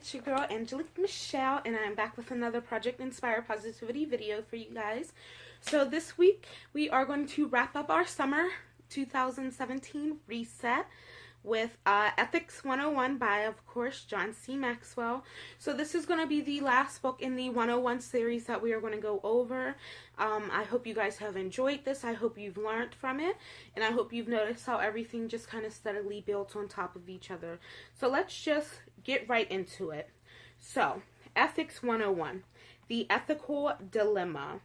it's your girl Angelique Michelle, and I'm back with another Project Inspire Positivity video for you guys. So this week we are going to wrap up our summer 2017 reset with Ethics 101 by, of course, John C. Maxwell. So this is going to be the last book in the 101 series that we are going to go over. I hope you guys have enjoyed this. I hope you've learned from it. And I hope you've noticed how everything just kind of steadily builds on top of each other. So let's just get right into it. So, Ethics 101, the ethical dilemma.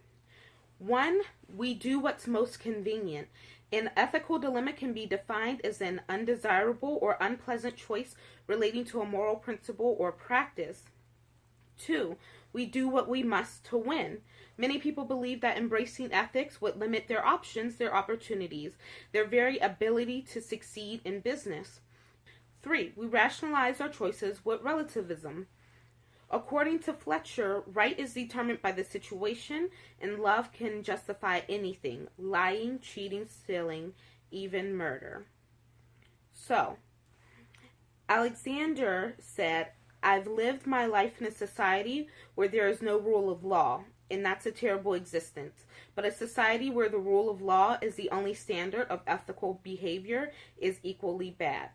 1, we do what's most convenient. An ethical dilemma can be defined as an undesirable or unpleasant choice relating to a moral principle or practice. 2, we do what we must to win. Many people believe that embracing ethics would limit their options, their opportunities, their very ability to succeed in business. 3, we rationalize our choices with relativism. According to Fletcher, right is determined by the situation, and love can justify anything: lying, cheating, stealing, even murder. So, Alexander said, "I've lived my life in a society where there is no rule of law, and that's a terrible existence. But a society where the rule of law is the only standard of ethical behavior is equally bad."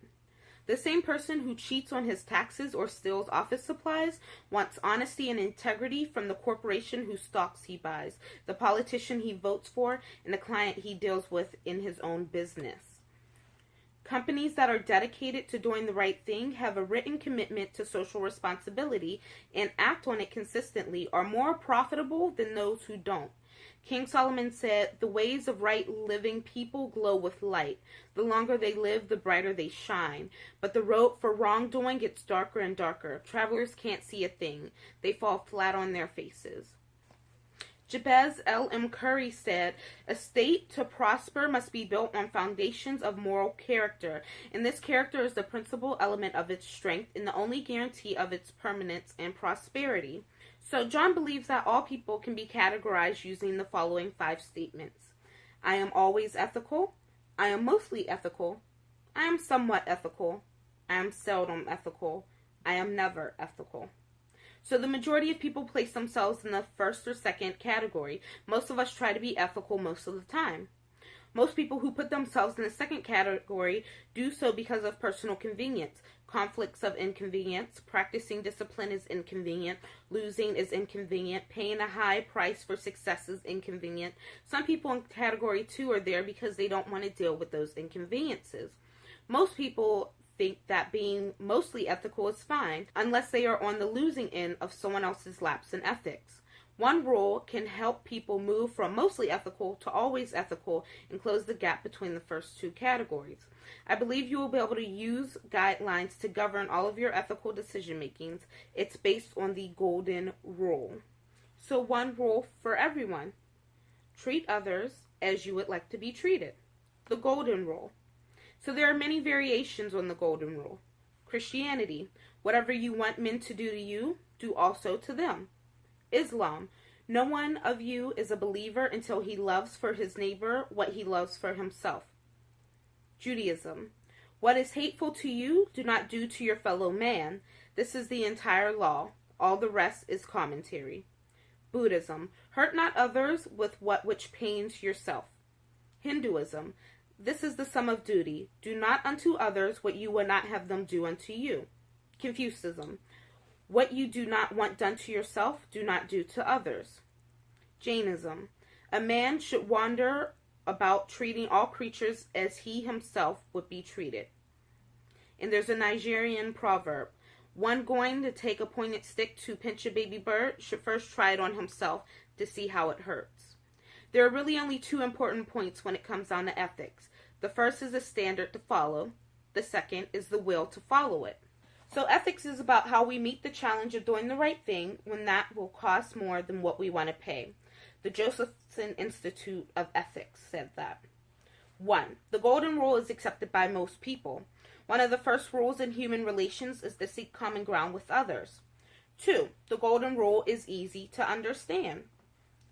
The same person who cheats on his taxes or steals office supplies wants honesty and integrity from the corporation whose stocks he buys, the politician he votes for, and the client he deals with in his own business. Companies that are dedicated to doing the right thing, have a written commitment to social responsibility, and act on it consistently are more profitable than those who don't. King Solomon said, "The ways of right living people glow with light. The longer they live, the brighter they shine. But the road for wrongdoing gets darker and darker. Travelers can't see a thing. They fall flat on their faces." Jabez L.M. Curry said, "A state to prosper must be built on foundations of moral character, and this character is the principal element of its strength and the only guarantee of its permanence and prosperity." So John believes that all people can be categorized using the following 5 statements. I am always ethical. I am mostly ethical. I am somewhat ethical. I am seldom ethical. I am never ethical. So the majority of people place themselves in the first or second category. Most of us try to be ethical most of the time. Most people who put themselves in the second category do so because of personal convenience. Conflicts of inconvenience, practicing discipline is inconvenient, losing is inconvenient, paying a high price for success is inconvenient. Some people in category 2 are there because they don't want to deal with those inconveniences. Most people think that being mostly ethical is fine, unless they are on the losing end of someone else's lapse in ethics. One rule can help people move from mostly ethical to always ethical and close the gap between the first 2 categories. I believe you will be able to use guidelines to govern all of your ethical decision makings. It's based on the golden rule. So one rule for everyone: treat others as you would like to be treated. The golden rule. So there are many variations on the golden rule. Christianity: whatever you want men to do to you, do also to them. Islam: no one of you is a believer until he loves for his neighbor what he loves for himself. Judaism: what is hateful to you, do not do to your fellow man. This is the entire law. All the rest is commentary. Buddhism: hurt not others with what which pains yourself. Hinduism: this is the sum of duty. Do not unto others what you would not have them do unto you. Confucianism: what you do not want done to yourself, do not do to others. Jainism: a man should wander about treating all creatures as he himself would be treated. And there's a Nigerian proverb: one going to take a pointed stick to pinch a baby bird should first try it on himself to see how it hurts. There are really only 2 important points when it comes down to ethics. The first is a standard to follow. The second is the will to follow it. So ethics is about how we meet the challenge of doing the right thing when that will cost more than what we want to pay. The Josephson Institute of Ethics said that. 1. The golden rule is accepted by most people. One of the first rules in human relations is to seek common ground with others. 2. The golden rule is easy to understand.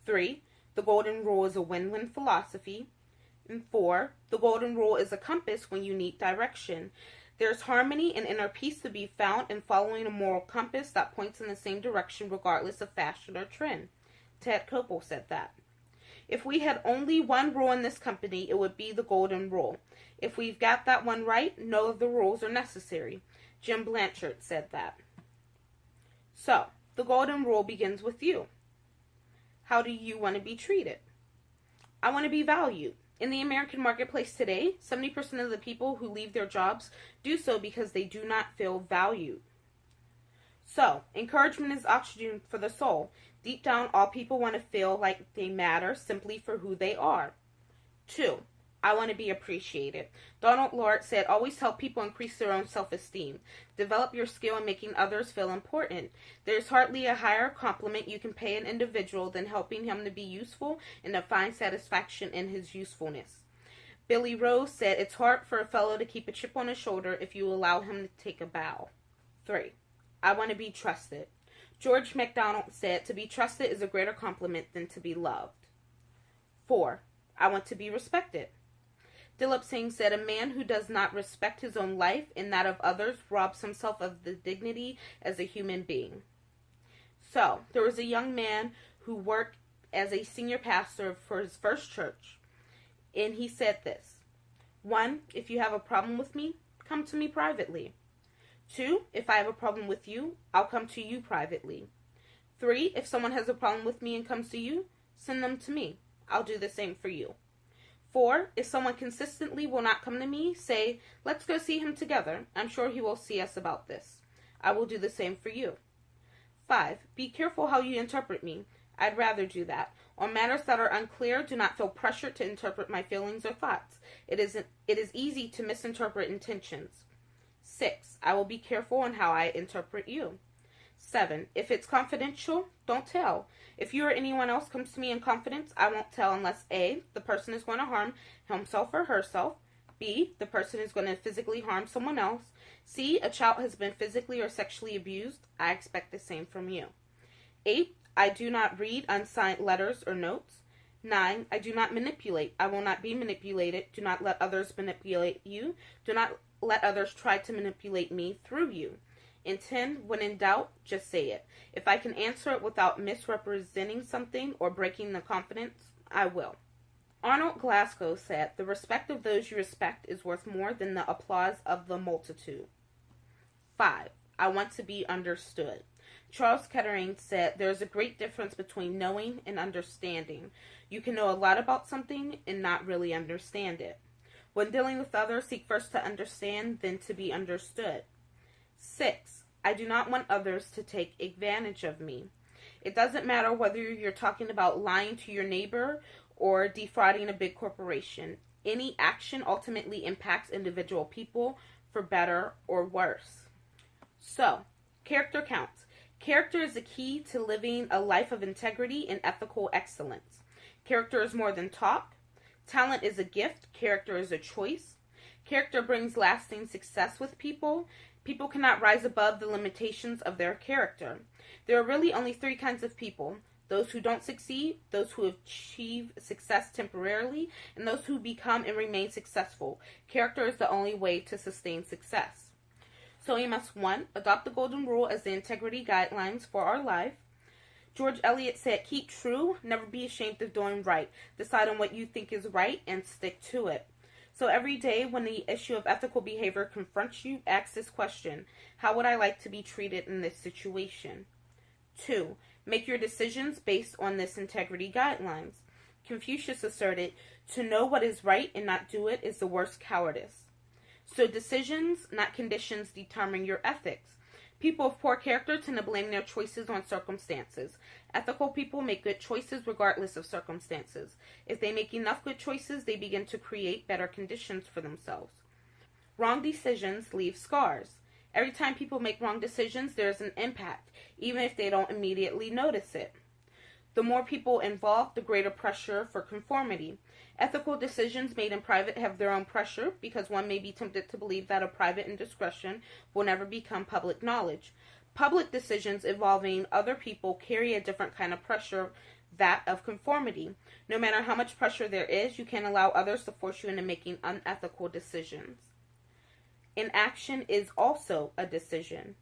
3. The golden rule is a win-win philosophy. And 4. The golden rule is a compass when you need direction. There's harmony and inner peace to be found in following a moral compass that points in the same direction regardless of fashion or trend. Ted Koppel said that. If we had only one rule in this company, it would be the golden rule. If we've got that one right, no of the rules are necessary. Jim Blanchard said that. So, the golden rule begins with you. How do you want to be treated? I want to be valued. In the American marketplace today, 70% of the people who leave their jobs do so because they do not feel valued. So, encouragement is oxygen for the soul. Deep down, all people want to feel like they matter simply for who they are. 2. I want to be appreciated. Donald Lord said, always help people increase their own self-esteem. Develop your skill in making others feel important. There's hardly a higher compliment you can pay an individual than helping him to be useful and to find satisfaction in his usefulness. Billy Rose said, it's hard for a fellow to keep a chip on his shoulder if you allow him to take a bow. 3. I want to be trusted. George MacDonald said, to be trusted is a greater compliment than to be loved. 4. I want to be respected. Dilip Singh said, a man who does not respect his own life and that of others robs himself of the dignity as a human being. So, there was a young man who worked as a senior pastor for his first church, and he said this: 1, if you have a problem with me, come to me privately. 2, if I have a problem with you, I'll come to you privately. 3, if someone has a problem with me and comes to you, send them to me. I'll do the same for you. 4, if someone consistently will not come to me, say, let's go see him together. I'm sure he will see us about this. I will do the same for you. 5, be careful how you interpret me. I'd rather do that. On matters that are unclear, do not feel pressured to interpret my feelings or thoughts. It is easy to misinterpret intentions. 6, I will be careful on how I interpret you. 7, if it's confidential, don't tell. If you or anyone else comes to me in confidence, I won't tell unless A, the person is going to harm himself or herself, B, the person is going to physically harm someone else, C, a child has been physically or sexually abused. I expect the same from you. 8, I do not read unsigned letters or notes. 9, I do not manipulate. I will not be manipulated. Do not let others manipulate you. Do not let others try to manipulate me through you. And 10, when in doubt, just say it. If I can answer it without misrepresenting something or breaking the confidence, I will. Arnold Glasgow said, the respect of those you respect is worth more than the applause of the multitude. 5, I want to be understood. Charles Kettering said, there is a great difference between knowing and understanding. You can know a lot about something and not really understand it. When dealing with others, seek first to understand, then to be understood. 6, I do not want others to take advantage of me. It doesn't matter whether you're talking about lying to your neighbor or defrauding a big corporation. Any action ultimately impacts individual people for better or worse. So, character counts. Character is the key to living a life of integrity and ethical excellence. Character is more than talk. Talent is a gift. Character is a choice. Character brings lasting success with people. People cannot rise above the limitations of their character. There are really only 3 kinds of people: those who don't succeed, those who achieve success temporarily, and those who become and remain successful. Character is the only way to sustain success. So we must 1, adopt the golden rule as the integrity guidelines for our life. George Eliot said, keep true, never be ashamed of doing right. Decide on what you think is right and stick to it. So every day when the issue of ethical behavior confronts you, ask this question: how would I like to be treated in this situation? 2, make your decisions based on this integrity guidelines. Confucius asserted, to know what is right and not do it is the worst cowardice. So decisions, not conditions, determine your ethics. People of poor character tend to blame their choices on circumstances. Ethical people make good choices regardless of circumstances. If they make enough good choices, they begin to create better conditions for themselves. Wrong decisions leave scars. Every time people make wrong decisions, there is an impact, even if they don't immediately notice it. The more people involved, the greater pressure for conformity. Ethical decisions made in private have their own pressure because one may be tempted to believe that a private indiscretion will never become public knowledge. Public decisions involving other people carry a different kind of pressure, that of conformity. No matter how much pressure there is, you can't allow others to force you into making unethical decisions. An action is also a decision.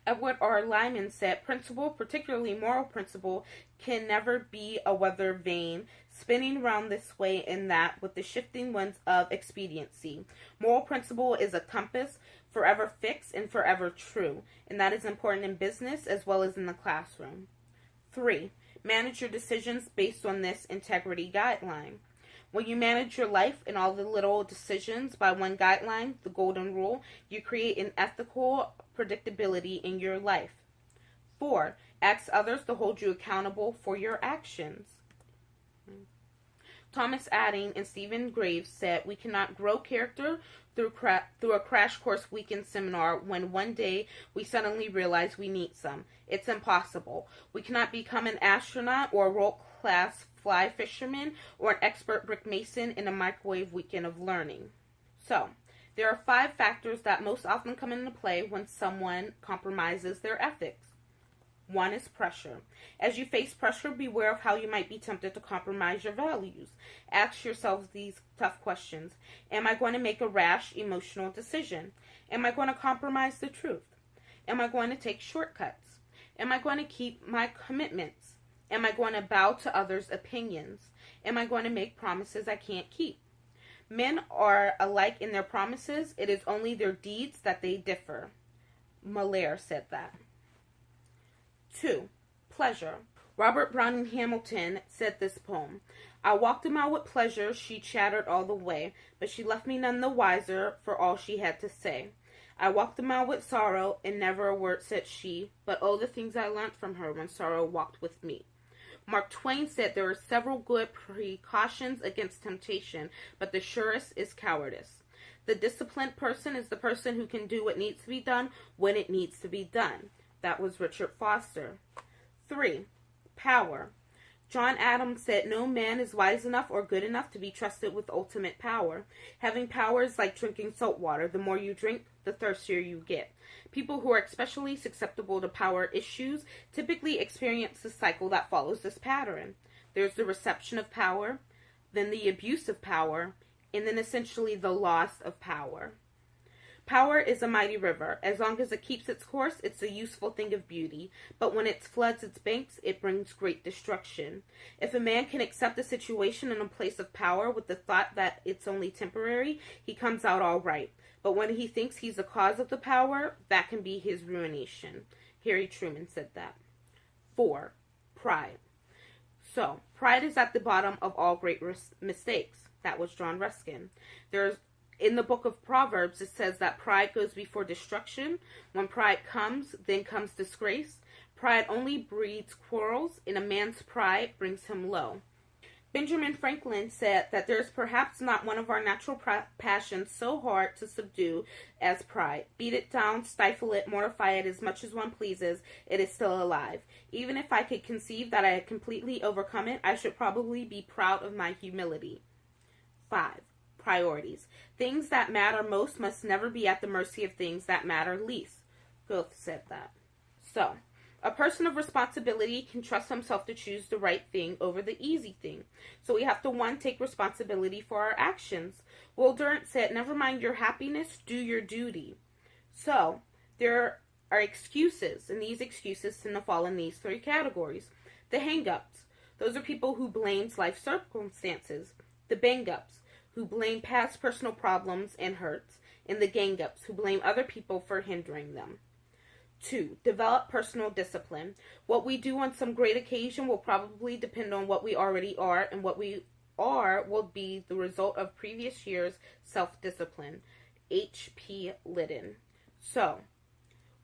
Edward R. Lyman said, principle, particularly moral principle, can never be a weather vane, spinning round this way and that with the shifting winds of expediency. Moral principle is a compass, forever fixed and forever true, and that is important in business as well as in the classroom. 3. Manage your decisions based on this integrity guideline. When you manage your life and all the little decisions by one guideline, the golden rule, you create an ethical predictability in your life. 4. Ask others to hold you accountable for your actions. Thomas Adding and Stephen Graves said, we cannot grow character through a crash course weekend seminar when one day we suddenly realize we need some. It's impossible. We cannot become an astronaut or a world-class fly fisherman or an expert brick mason in a microwave weekend of learning. So, there are 5 factors that most often come into play when someone compromises their ethics. 1 is pressure. As you face pressure, beware of how you might be tempted to compromise your values. Ask yourselves these tough questions. Am I going to make a rash, emotional decision? Am I going to compromise the truth? Am I going to take shortcuts? Am I going to keep my commitments? Am I going to bow to others' opinions? Am I going to make promises I can't keep? Men are alike in their promises. It is only their deeds that they differ. Molière said that. 2. Pleasure. Robert Browning Hamilton said this poem. I walked a mile with pleasure, she chattered all the way, but she left me none the wiser for all she had to say. I walked a mile with sorrow, and never a word said she, but oh, the things I learnt from her when sorrow walked with me. Mark Twain said there are several good precautions against temptation, but the surest is cowardice. The disciplined person is the person who can do what needs to be done when it needs to be done. That was Richard Foster. 3. Power. John Adams said, no man is wise enough or good enough to be trusted with ultimate power. Having power is like drinking salt water. The more you drink, the thirstier you get. People who are especially susceptible to power issues typically experience the cycle that follows this pattern. There's the reception of power, then the abuse of power, and then essentially the loss of power. Power is a mighty river. As long as it keeps its course, it's a useful thing of beauty. But when it floods its banks, it brings great destruction. If a man can accept a situation in a place of power with the thought that it's only temporary, he comes out all right. But when he thinks he's the cause of the power, that can be his ruination. Harry Truman said that. 4. Pride. So, pride is at the bottom of all great mistakes. That was John Ruskin. In the book of Proverbs, it says that pride goes before destruction. When pride comes, then comes disgrace. Pride only breeds quarrels, and a man's pride brings him low. Benjamin Franklin said that there is perhaps not one of our natural passions so hard to subdue as pride. Beat it down, stifle it, mortify it as much as one pleases, it is still alive. Even if I could conceive that I had completely overcome it, I should probably be proud of my humility. 5. Priorities. Things that matter most must never be at the mercy of things that matter least. Goethe said that. So, a person of responsibility can trust himself to choose the right thing over the easy thing. So we have to, 1, take responsibility for our actions. Will Durant said, never mind your happiness, do your duty. So, there are excuses, and these excuses tend to fall in these 3 categories. The hang-ups. Those are people who blame life circumstances. The bang-ups, who blame past personal problems and hurts, and the gang-ups, who blame other people for hindering them. 2. Develop personal discipline. What we do on some great occasion will probably depend on what we already are, and what we are will be the result of previous years' self-discipline. H.P. Lytton. So,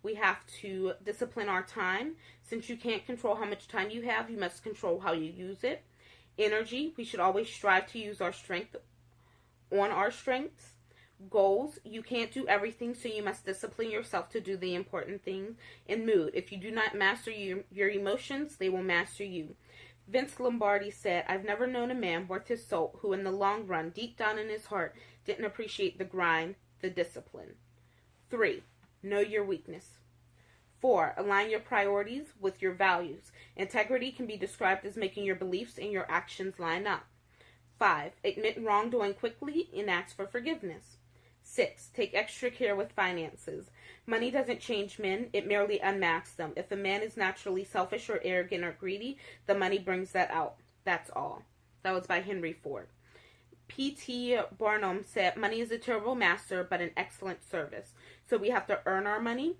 we have to discipline our time. Since you can't control how much time you have, you must control how you use it. Energy. We should always strive to use our strength on our strengths. Goals. You can't do everything, so you must discipline yourself to do the important things. And mood. If you do not master your emotions, they will master you. Vince Lombardi said, I've never known a man worth his salt who in the long run, deep down in his heart, didn't appreciate the grind, the discipline. 3. Know your weakness. 4. Align your priorities with your values. Integrity can be described as making your beliefs and your actions line up. 5. Admit wrongdoing quickly and ask for forgiveness. 6. Take extra care with finances. Money doesn't change men, it merely unmasks them. If a man is naturally selfish or arrogant or greedy, the money brings that out. That's all. That was by Henry Ford. P.T. Barnum said, money is a terrible master, but an excellent service. So we have to earn our money,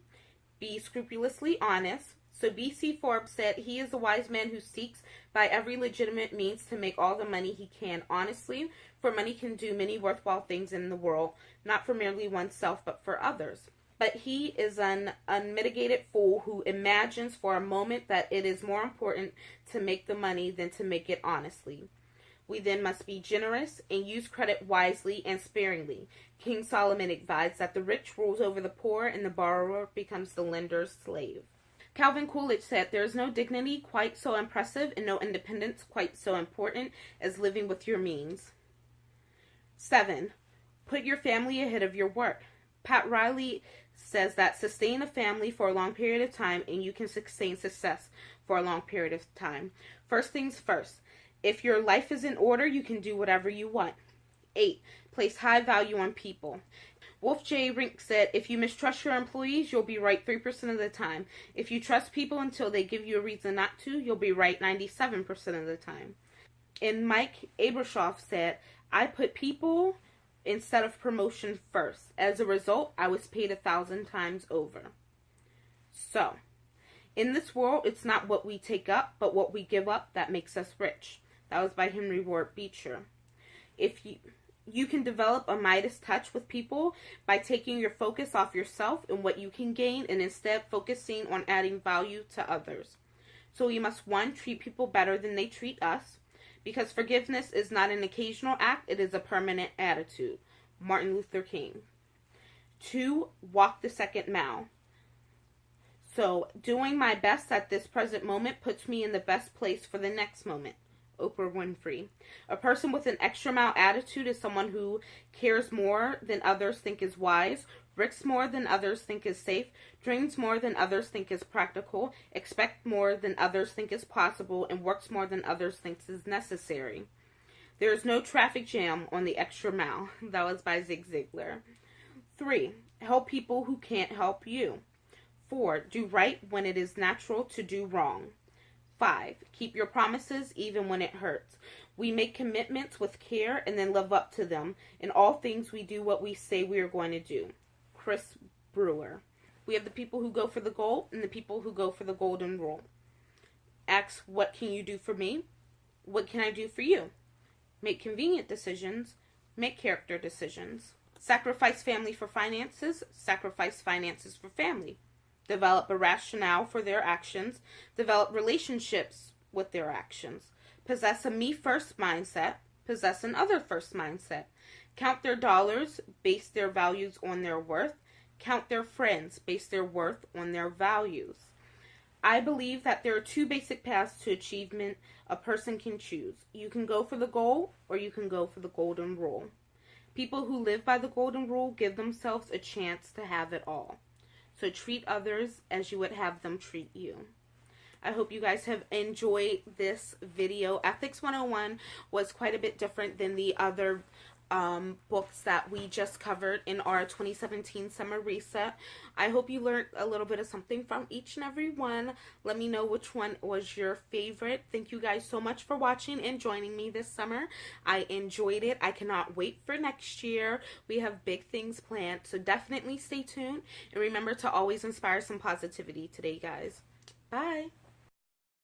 be scrupulously honest. So B.C. Forbes said, he is a wise man who seeks by every legitimate means to make all the money he can honestly, for money can do many worthwhile things in the world, not for merely oneself, but for others. But he is an unmitigated fool who imagines for a moment that it is more important to make the money than to make it honestly. We then must be generous and use credit wisely and sparingly. King Solomon advised that the rich rules over the poor and the borrower becomes the lender's slave. Calvin Coolidge said, there is no dignity quite so impressive and no independence quite so important as living with your means. 7. Put your family ahead of your work. Pat Riley says that sustain a family for a long period of time and you can sustain success for a long period of time. First things first. If your life is in order, you can do whatever you want. 8. Place high value on people. Wolf J. Rink said, if you mistrust your employees, you'll be right 3% of the time. If you trust people until they give you a reason not to, you'll be right 97% of the time. And Mike Abershoff said, I put people instead of promotion first. As a result, I was paid 1,000 times over. So, in this world, it's not what we take up, but what we give up that makes us rich. That was by Henry Ward Beecher. If you can develop a Midas touch with people by taking your focus off yourself and what you can gain and instead focusing on adding value to others. So we must, 1, treat people better than they treat us, because forgiveness is not an occasional act, it is a permanent attitude. Martin Luther King. 2, walk the second mile. So, doing my best at this present moment puts me in the best place for the next moment. Oprah Winfrey. A person with an extra mile attitude is someone who cares more than others think is wise, risks more than others think is safe, dreams more than others think is practical, expects more than others think is possible, and works more than others think is necessary. There is no traffic jam on the extra mile. That was by Zig Ziglar. 3, help people who can't help you. 4, do right when it is natural to do wrong. 5, keep your promises even when it hurts. We make commitments with care and then live up to them. In all things, we do what we say we are going to do. Chris Brewer. We have the people who go for the gold and the people who go for the golden rule. Ask, what can you do for me? What can I do for you? Make convenient decisions. Make character decisions. Sacrifice family for finances. Sacrifice finances for family. Develop a rationale for their actions. Develop relationships with their actions. Possess a me-first mindset. Possess an other-first mindset. Count their dollars. Base their values on their worth. Count their friends. Base their worth on their values. I believe that there are 2 basic paths to achievement a person can choose. You can go for the goal or you can go for the golden rule. People who live by the golden rule give themselves a chance to have it all. So treat others as you would have them treat you. I hope you guys have enjoyed this video. Ethics 101 was quite a bit different than the other books that we just covered in our 2017 summer reset. I hope you learned a little bit of something from each and every one. Let me know which one was your favorite. Thank you guys so much for watching and joining me this summer. I enjoyed it. I cannot wait for next year. We have big things planned, so definitely stay tuned. And remember to always inspire some positivity today, guys. Bye.